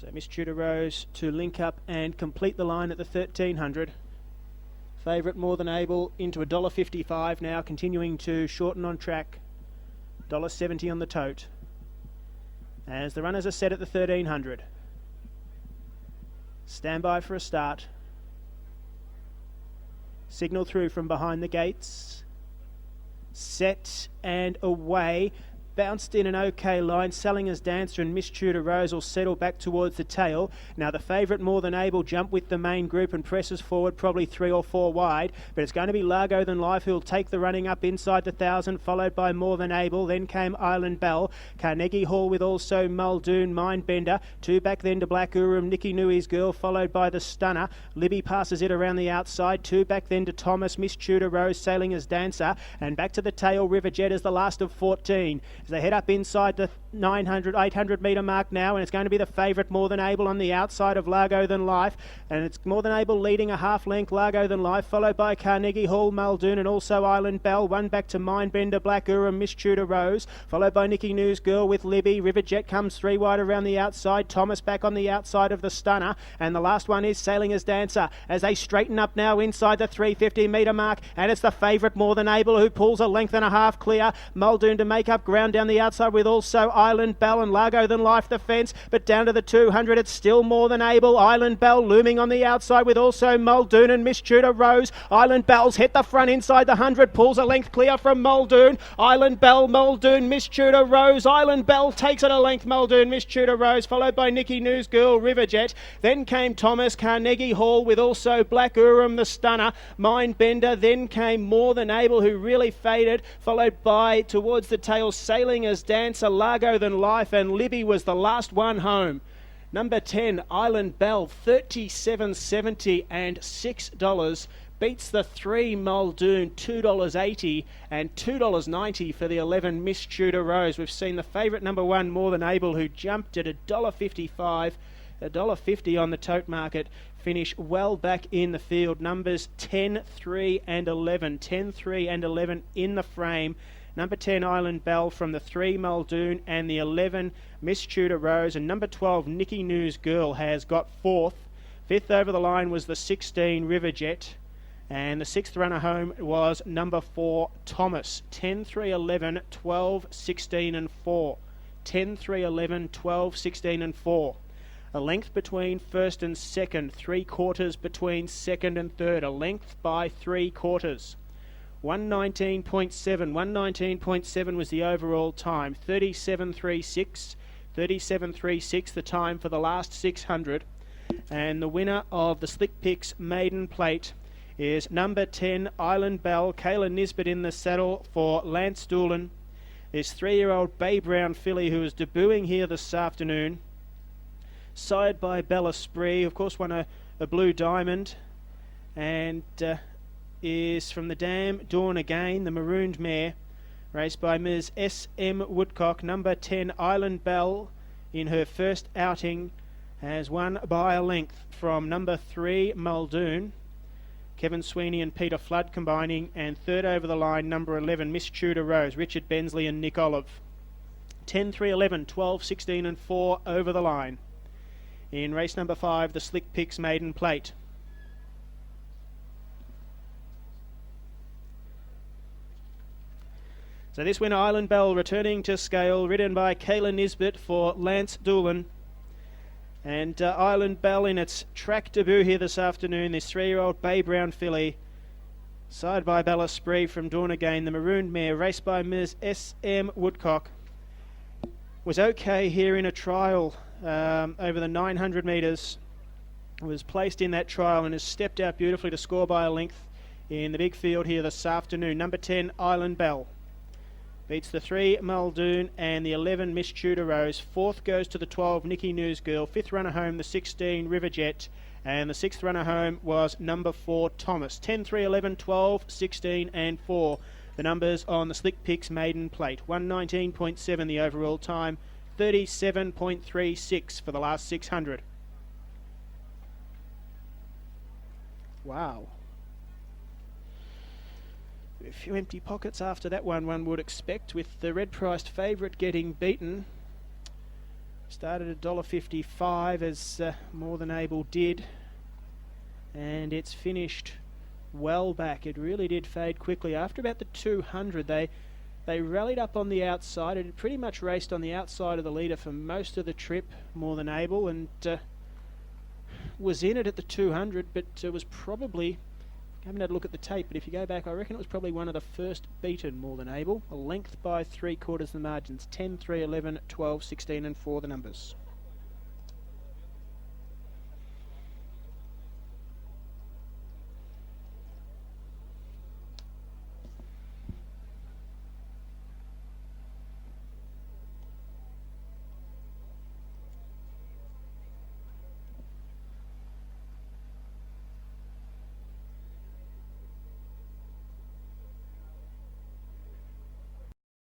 So Miss Tudor Rose to link up and complete the line at the 1300. Favourite More Than Able into $1.55 now, continuing to shorten on track. $1.70 on the tote. As the runners are set at the 1300. Stand by for a start. Signal through from behind the gates. Set and away. Bounced in an okay line. Sellinger's Dancer and Miss Tudor Rose will settle back towards the tail. Now the favourite More Than Able jump with the main group and presses forward probably 3 or 4 wide. But it's going to be Largo Than Life who'll take the running up inside the 1,000, followed by More Than Able. Then came Island Bell. Carnegie Hall with also Muldoon, Mindbender. 2 back then to Black Urum, Nicky Nui's Girl, followed by the Stunner. Libby passes it around the outside. 2 back then to Thomas, Miss Tudor Rose, Sailing as Dancer. And back to the tail, River Jet is the last of 14. As they head up inside the 900, 800 metre mark now, and it's going to be the favourite More Than Able on the outside of Largo Than Life, and it's More Than Able leading a half length, Largo Than Life, followed by Carnegie Hall, Muldoon, and also Island Bell. 1 back to Mindbender, Black Urum, Miss Tudor Rose, followed by Nicky News Girl with Libby. River Jet comes 3 wide around the outside. Thomas back on the outside of the Stunner, and the last one is Sailing as Dancer as they straighten up now inside the 350 metre mark, and it's the favourite More Than Able who pulls a length and a half clear. Muldoon to make up ground down the outside with also Island Bell, and Largo Than Life the fence, but down to the 200 it's still More Than Able. Island Bell looming on the outside with also Muldoon and Miss Tudor Rose. Island Bell's hit the front inside the 100, pulls a length clear from Muldoon. Island Bell, Muldoon, Miss Tudor Rose. Island Bell takes it a length, Muldoon, Miss Tudor Rose, followed by Nicky News Girl, River Jet. Then came Thomas, Carnegie Hall with also Black Urum the Stunner, Mindbender. Then came More Than Able who really faded, followed by towards the tail Sailing as Dancer, Largo Than Life, and Libby was the last one home. Number 10, Island Bell, $37.70 and $6. Beats the 3 Muldoon, $2.80 and $2.90 for the 11 Miss Tudor Rose. We've seen the favourite number 1, More Than Able, who jumped at $1.55, $1.50 on the tote market. Finish well back in the field. Numbers 10, 3 and 11. 10, 3 and 11 in the frame. Number 10, Island Bell from the 3, Muldoon, and the 11, Miss Tudor Rose. And number 12, Nicky News Girl, has got 4th. 5th over the line was the 16, River Jet. And the 6th runner home was number 4, Thomas. 10, 3, 11, 12, 16 and 4. 10, 3, 11, 12, 16 and 4. A length between first and second. 3/4 between second and third. A length by 3/4. 119.7. 119.7 was the overall time. 37.36. 37.36 the time for the last 600. And the winner of the Slickpix Maiden Plate is number 10, Island Bell. Kayla Nisbet in the saddle for Lance Doolan. This 3-year-old Bay Brown filly who is debuting here this afternoon. Sired by Bella Spree, of course won a Blue Diamond. And is from the dam Dawn Again, the marooned mare, raced by Ms. S.M. Woodcock. Number 10, Island Bell, in her first outing, has won by a length from number 3, Muldoon. Kevin Sweeney and Peter Flood combining, and third over the line, number 11, Miss Tudor Rose, Richard Bensley and Nick Olive. 10, 3, 11, 12, 16 and 4 over the line. In race number 5, the Slickpix Maiden Plate. So this winner, Island Bell, returning to scale, ridden by Kayla Nisbet for Lance Doolan. And Island Bell in its track debut here this afternoon, this 3-year-old Bay Brown filly, sired by Bella Spree from Dawn Again, the marooned mare, raced by Ms. S.M. Woodcock. Was okay here in a trial over the 900 metres. Was placed in that trial and has stepped out beautifully to score by a length in the big field here this afternoon. Number 10, Island Bell. Beats the 3, Muldoon, and the 11, Miss Tudor Rose. 4th goes to the 12, Nicky News Girl. 5th runner home, the 16, River Jet. And the 6th runner home was number 4, Thomas. 10, 3, 11, 12, 16 and 4. The numbers on the Slickpix Maiden Plate. 119.7 the overall time. 37.36 for the last 600. Wow. A few empty pockets after that one would expect, with the red-priced favourite getting beaten. Started at $1.55 as More Than Able did, and it's finished well back. It really did fade quickly. After about the 200, they rallied up on the outside. It had pretty much raced on the outside of the leader for most of the trip, More Than Able, and was in it at the 200, but was probably, I haven't had a look at the tape, but if you go back, I reckon it was probably one of the first beaten More Than Able. A length by 3/4 the margins, 10, 3, 11, 12, 16 and 4 the numbers.